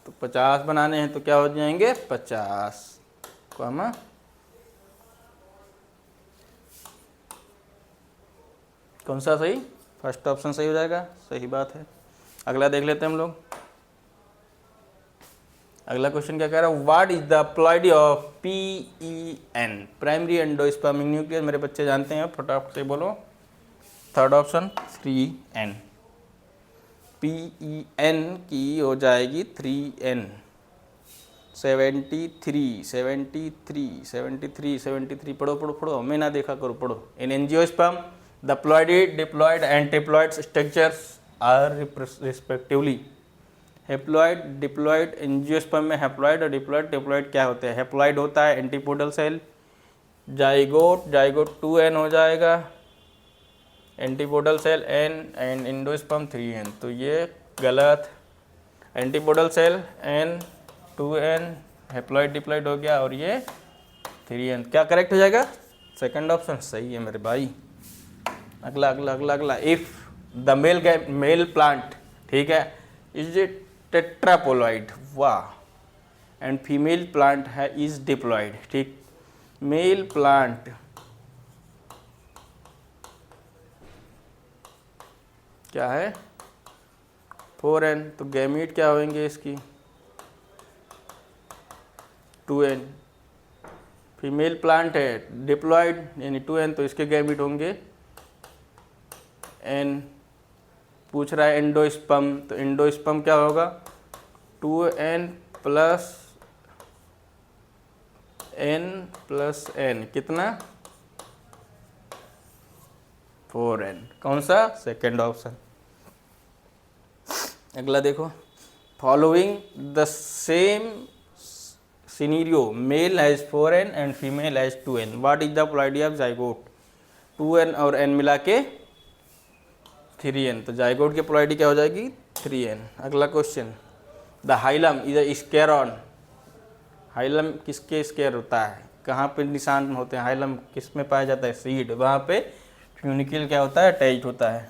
तो 50 बनाने हैं तो क्या हो जाएंगे 50 कॉमा। कौन सा सही, फर्स्ट ऑप्शन सही हो जाएगा, सही बात है। अगला देख लेते हैं हम लोग। अगला क्वेश्चन क्या कह रहा है, what is the ploidy of PEN primary endospermic nucleus. मेरे बच्चे जानते हैं, फटाफट से बोलो। थर्ड ऑप्शन 3N, PEN की हो जाएगी 3N। 73 पढ़ो पढ़ो पढ़ो, हमें ना देखा करो, पढ़ो। In angiosperm the ploidy diploid and triploid structures are respectively. Haploid diploid, angiosperm में हेप्लॉइड और डिप्लॉइड। डिप्लॉइड क्या होते हैं, हेप्लॉइड होता है एंटीपोडल सेल, जाइगोट 2N हो जाएगा, antipodal cell N and endosperm 3N, तो ये गलत। Antipodal cell N 2N, haploid diploid हो गया, और ये 3N। क्या करेक्ट हो जाएगा, सेकंड ऑप्शन सही है मेरे भाई। अगला अगला अगला अगला, इफ द मेल प्लांट, ठीक है, इज इट टेट्रापोलॉइड, वाह, एंड फीमेल प्लांट है इज डिप्लॉइड। ठीक, मेल प्लांट क्या है 4N, तो गैमीट क्या होंगे इसकी 2N। फीमेल प्लांट है डिप्लॉइड यानी 2N, तो इसके गैमीट होंगे N। पूछ रहा है एंडोस्पर्म, तो एंडोस्पर्म क्या होगा 2n प्लस n कितना 4n। कौन सा? Second option. अगला देखो, following the same scenario male has 4n and female has 2n, what is the ploidy of zygote? 2n और n मिला के 3n, तो जाइगोट की प्लॉइडी क्या हो जाएगी? 3n। अगला question, the hilum is a scar on. Hilum किसके स्केयर होता है? कहाँ पे निशान होते हैं? हाइलम किस में पाया जाता है? सीड। वहाँ पे फ्यूनिकल क्या होता है? अटैच्ड होता है।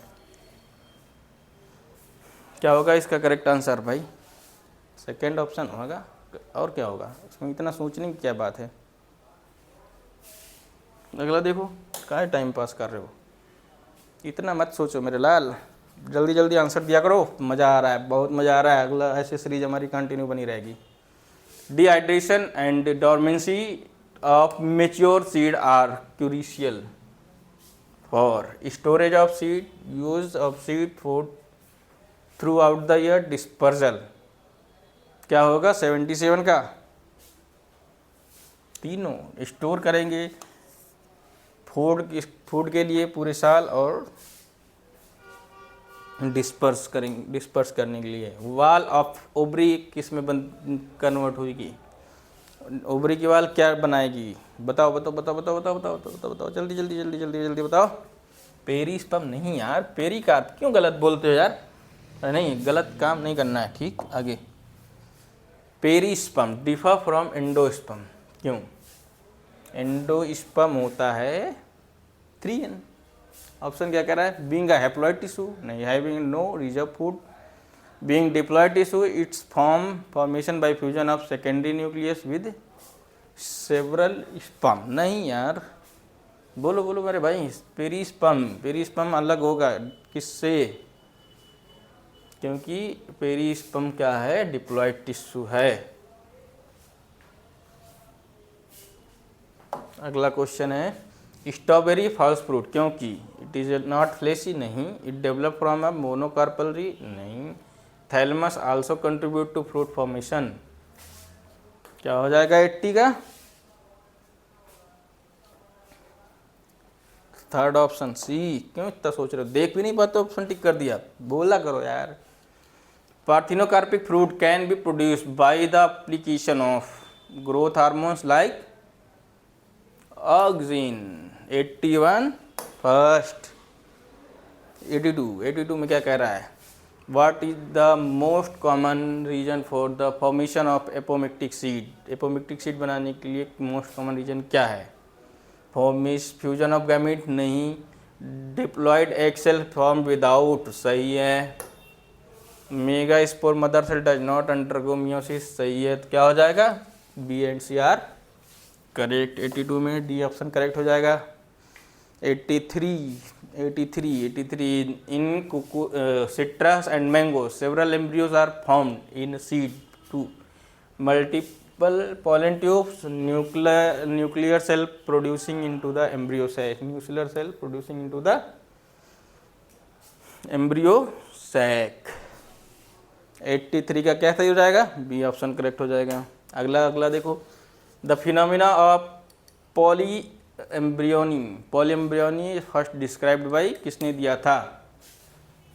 क्या होगा इसका करेक्ट आंसर भाई? सेकेंड ऑप्शन होगा। और क्या होगा इसमें? इतना सोचने की क्या बात है। अगला देखो, काहे टाइम पास कर रहे हो? इतना मत सोचो मेरे लाल, जल्दी जल्दी आंसर दिया करो। मज़ा आ रहा है, बहुत मज़ा आ रहा है। अगला ऐसे सीरीज हमारी कंटिन्यू बनी रहेगी। Dehydration and dormancy of mature seed are crucial for storage of seed, use of seed food throughout the year, dispersal. क्या होगा 77 का? तीनों स्टोर करेंगे फूड के लिए पूरे साल, और डिस्पर्स करने के लिए। वाल ऑफ ओवरी किस में कन्वर्ट होगी? ओवरी की वाल क्या बनाएगी? बताओ बताओ बताओ बताओ बताओ बताओ बताओ बताओ, जल्दी जल्दी जल्दी जल्दी जल्दी बताओ। पेरिस्पर्म नहीं यार, पेरिकार्प। क्यों गलत बोलते हो यार? नहीं, गलत काम नहीं करना है। ठीक, आगे। Perisperm differ from endosperm. क्यों? एंडोस्पर्म होता है 3n। ऑप्शन क्या कह रहा है? बीइंग अ हैप्लॉइड टिश्यू, नहीं। Having no reserve food, being diploid tissue, its formation by fusion of secondary nucleus with several sperm. नहीं यार, बोलो बोलो मेरे भाई। पेरिस्पर्म अलग होगा किससे? क्योंकि पेरिस्पर्म क्या है? डिप्लॉइड टिश्यू है। अगला क्वेश्चन है, स्ट्रॉबेरी फॉल्स फ्रूट क्योंकि इट इज नॉट फ्लेशी, नहीं। It develop from a monocarpellary, नहीं। Thalamus also contribute to fruit formation. क्या हो जाएगा 80 का? Third option C. क्यों इतना सोच रहे हो? देख भी नहीं पाते, ऑप्शन टिक कर दिया। बोला करो यार। Parthenocarpic fruit can be produced by the application of growth hormones like auxin. 81 first. 82 में क्या कह रहा है? What is the most common reason for the formation of apomictic seed? Apomictic seed बनाने के लिए मोस्ट कॉमन रीजन क्या है? फ्यूजन ऑफ गैमीट, नहीं। Diploid egg cell form without, सही है। Megaspore mother cell does not undergo meiosis, सही है। तो क्या हो जाएगा? B and C are correct. 82 में डी ऑप्शन करेक्ट हो जाएगा। 83 in citrus and mango several embryos are formed in seed to multiple pollen tubes, nuclear cell producing into the embryo sac, nuclear cell producing into the embryo sac। 83 का क्या सही हो जाएगा? B option correct हो जाएगा। अगला देखो, the phenomena of polyembryony first described by, किसने दिया था?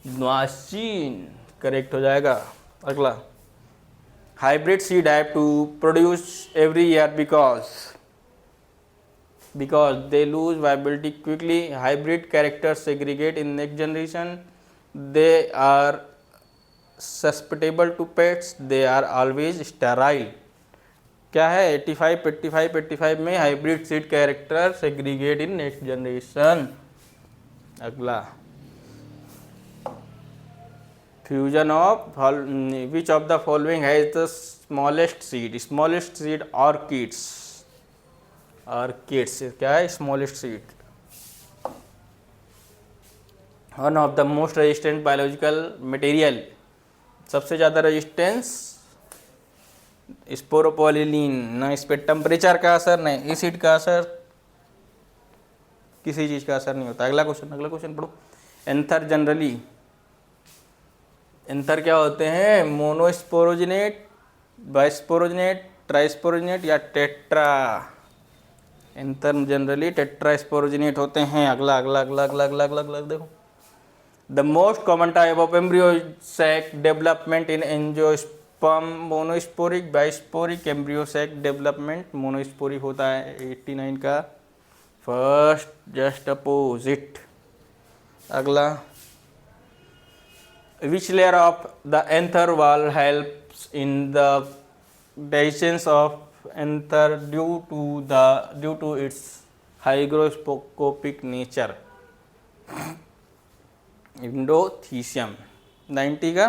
नॉसिन, करेक्ट हो जाएगा। अगला, hybrid seed have to produce every year because they lose viability quickly. Hybrid characters segregate in next generation. They are susceptible to pests. They are always sterile. क्या है? 85 में hybrid seed character segregate in next generation. अगला, fusion of which of the following has the smallest seed? Orchids क्या है? Smallest seed. One of the most resistant biological material, सबसे ज़्यादा resistance स्पोरोपोलिलीन। ना इस पर टेम्परेचर का असर, नहीं एसिड का असर, किसी चीज़ का असर नहीं होता। अगला क्वेश्चन पढ़ो। एंथर क्या होते हैं? मोनोस्पोरोजिनेट बाइस्पोरोजिनेट, ट्राइस्पोरोजिनेट या टेट्रा। एंथर जनरली टेट्रास्पोरोजिनेट होते हैं। अगला अगला अगला अगला अगला अगला अगला देखो। The most common type of embryo sac development in angiosperm monosporic, bisporic. Embryo sac development monosporic होता है। 89 का फर्स्ट जस्ट अपोजिट। अगला, which layer of the anther wall helps in the digestion of anther due to its hygroscopic nature. Endothecium. 90 का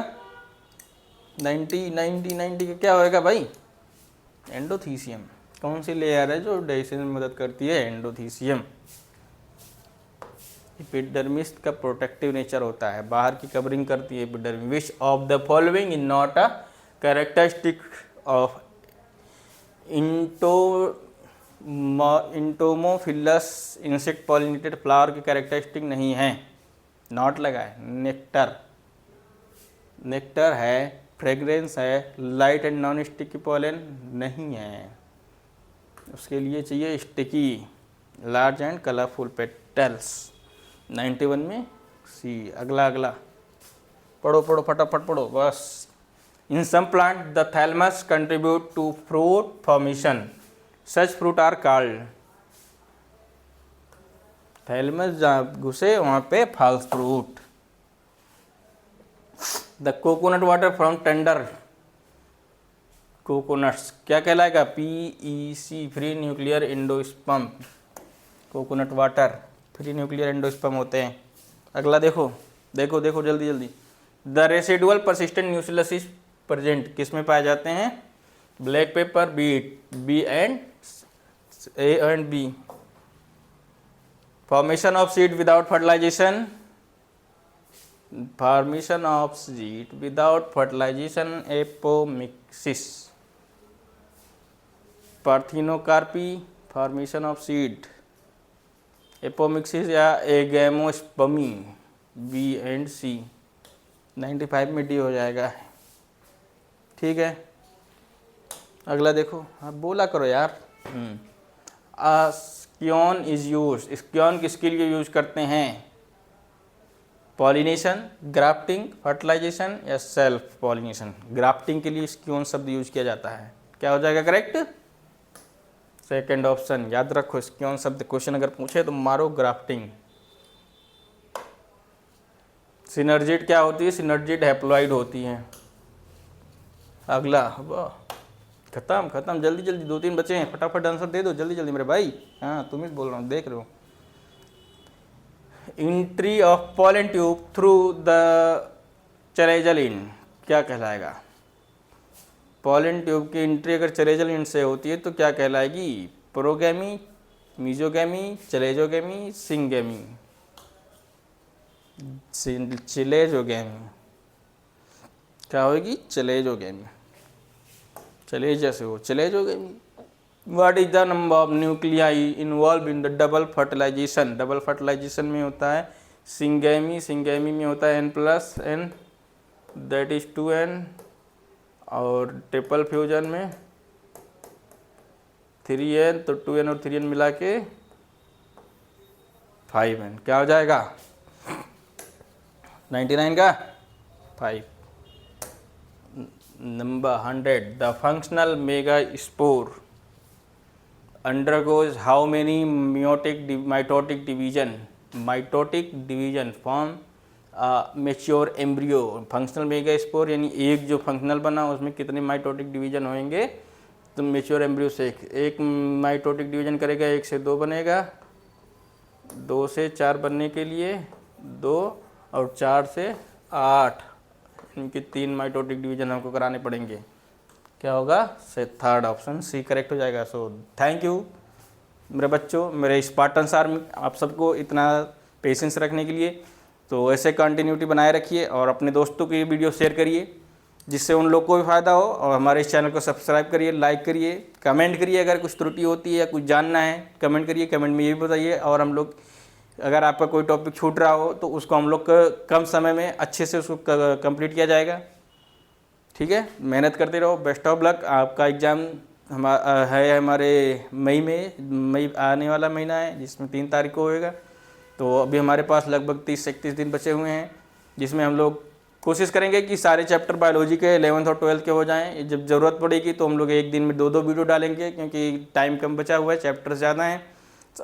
90 का क्या होएगा भाई? Endothecium. कौन सी लेयर है जो डाइजेशन में मदद करती है? एंडोथीसियम। एपिडर्मिस का प्रोटेक्टिव नेचर होता है, बाहर की कवरिंग करती है epidermis. Which of the following is not a characteristic of entomophilous insect pollinated flower की कैरेक्टरिस्टिक नहीं है। नॉट लगा है। नेक्टर, नेक्टर है, फ्रेग्रेंस है, light and non sticky pollen नहीं है। उसके लिए चाहिए sticky, large and colourful petals. 91 में सी। अगला अगला पढ़ो पढ़ो फटाफट पढ़ो बस। In some plant, the thalamus contribute to fruit formation. Such fruit are called. Thalamus जहाँ घुसे वहाँ पे false fruit. The coconut water from tender coconuts क्या कहलाएगा? PEC, free nuclear endosperm. Coconut water free nuclear endosperm होते हैं। अगला देखो देखो देखो जल्दी जल्दी। The residual persistent nucleus present किस में पाए जाते हैं? Black pepper, beet, B and B. Formation of seed without fertilization, formation of seed without fertilization apomixis. Parthenocarpy, formation of seed apomixis या एगेमोस्पर्मी, बी एंड सी। 95 में डी हो जाएगा। ठीक है। अगला देखो, आप बोला करो यार। स्क्योन इज यूज, स्क्योन किसके लिए यूज करते हैं? पॉलिनेशन, ग्राफ्टिंग, फर्टिलाइजेशन या सेल्फ पॉलिनेशन। ग्राफ्टिंग के लिए स्क्योन शब्द यूज किया जाता है। क्या हो जाएगा करेक्ट? Second option. याद रखो, स्क्योन शब्द क्वेश्चन अगर पूछे तो मारो ग्राफ्टिंग। सिनर्जिड क्या होती है? सिनर्जिड हैप्लॉइड होती है। अगला खत्म खत्म, जल्दी जल्दी, 2-3 बचे हैं, फटाफट आंसर दे दो जल्दी जल्दी मेरे भाई। हाँ तुम ही बोल रहा हूँ, देख रहे हो। Entry of pollen tube through the chalazal end क्या कहलाएगा? पॉलन ट्यूब की एंट्री अगर चरेजल इंड से होती है तो क्या कहलाएगी? Porogamy, mesogamy, chalazogamy, syngamy. Chalazogamy. क्या होगी? चलेजोगैमी। चले जैसे हो chalazogamy. What is the number of nuclei involve in the double fertilization? Double fertilization में होता है सिंगैमी, सिंगैमी में होता है n+n, दैट इज 2n, और ट्रिपल फ्यूजन में 3n, तो 2n और 3n मिला के 5n। क्या हो जाएगा? 99 का 5। Number 100, the functional megaspore undergoes how many mitotic division form mature embryo? Functional megaspore यानी एक जो फंक्शनल बना उसमें कितने माइटोटिक डिवीजन होंगे? तो मैच्योर एम्ब्रियो से एक माइटोटिक डिवीजन करेगा, 1 से 2 बनेगा, 2 से 4 बनने के लिए 2, और 4 से 8, इनके 3 माइटोटिक डिवीजन हमको कराने पड़ेंगे। क्या होगा? से थर्ड ऑप्शन सी करेक्ट हो जाएगा। सो थैंक यू मेरे बच्चों, मेरे स्पार्टन्स आर्मी, आप सबको इतना पेशेंस रखने के लिए। तो ऐसे कंटिन्यूटी बनाए रखिए और अपने दोस्तों को ये वीडियो शेयर करिए जिससे उन लोग को भी फ़ायदा हो, और हमारे इस चैनल को सब्सक्राइब करिए, लाइक करिए, कमेंट करिए। अगर कुछ त्रुटि होती है या कुछ जानना है कमेंट करिए, कमेंट में ये भी बताइए। और हम लोग अगर आपका कोई टॉपिक छूट रहा हो तो उसको हम लोग कम समय में अच्छे से उसको कंप्लीट किया जाएगा। ठीक है, मेहनत करते रहो, बेस्ट ऑफ लक। आपका एग्ज़ाम हमारे मई आने वाला महीना है, जिसमें 3 तारीख को होएगा। तो अभी हमारे पास लगभग 30 से 31 दिन बचे हुए हैं, जिसमें हम लोग कोशिश करेंगे कि सारे चैप्टर बायोलॉजी के 11th और 12th के हो जाएं। जब ज़रूरत पड़ेगी तो हम लोग एक दिन में 2-2 वीडियो डालेंगे, क्योंकि टाइम कम बचा हुआ है, चैप्टर ज़्यादा हैं,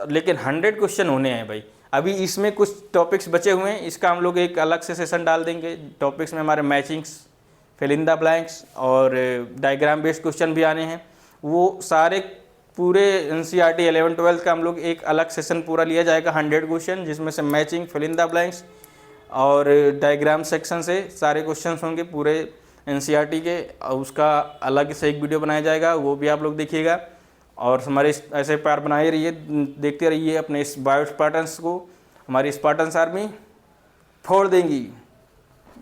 लेकिन 100 क्वेश्चन होने हैं भाई। अभी इसमें कुछ टॉपिक्स बचे हुए हैं, इसका हम लोग एक अलग से सेशन डाल देंगे। टॉपिक्स में हमारे matchings, fill in the blanks और डायग्राम बेस्ड क्वेश्चन भी आने हैं। वो सारे पूरे NCERT 11-12 का हम लोग एक अलग सेशन पूरा लिया जाएगा, 100 क्वेश्चन, जिसमें से matching, fill in the blanks और डायग्राम सेक्शन से सारे क्वेश्चन होंगे पूरे NCERT के। उसका अलग से एक वीडियो बनाया जाएगा, वो भी आप लोग देखिएगा। और हमारे ऐसे प्यार बनाए रहिए, देखते रहिए अपने इस बायो स्पार्टन्स को। हमारी स्पार्टन्स आर्मी फोड़ देंगी।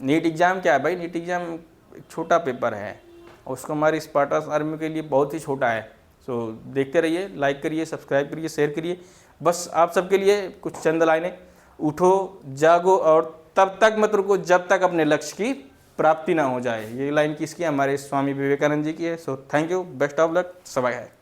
नीट एग्ज़ाम क्या है भाई, नीट एग्ज़ाम एक छोटा पेपर है, उसको हमारी स्पार्टन्स आर्मी के लिए बहुत ही छोटा है। सो देखते रहिए, लाइक करिए, सब्सक्राइब करिए, शेयर करिए। बस आप सबके लिए कुछ चंद लाइनें, उठो, जागो और तब तक मत रुको जब तक अपने लक्ष्य की प्राप्ति ना हो जाए। ये लाइन किसकी है? हमारे स्वामी विवेकानंद जी की है। So thank you, best of luck, सब है।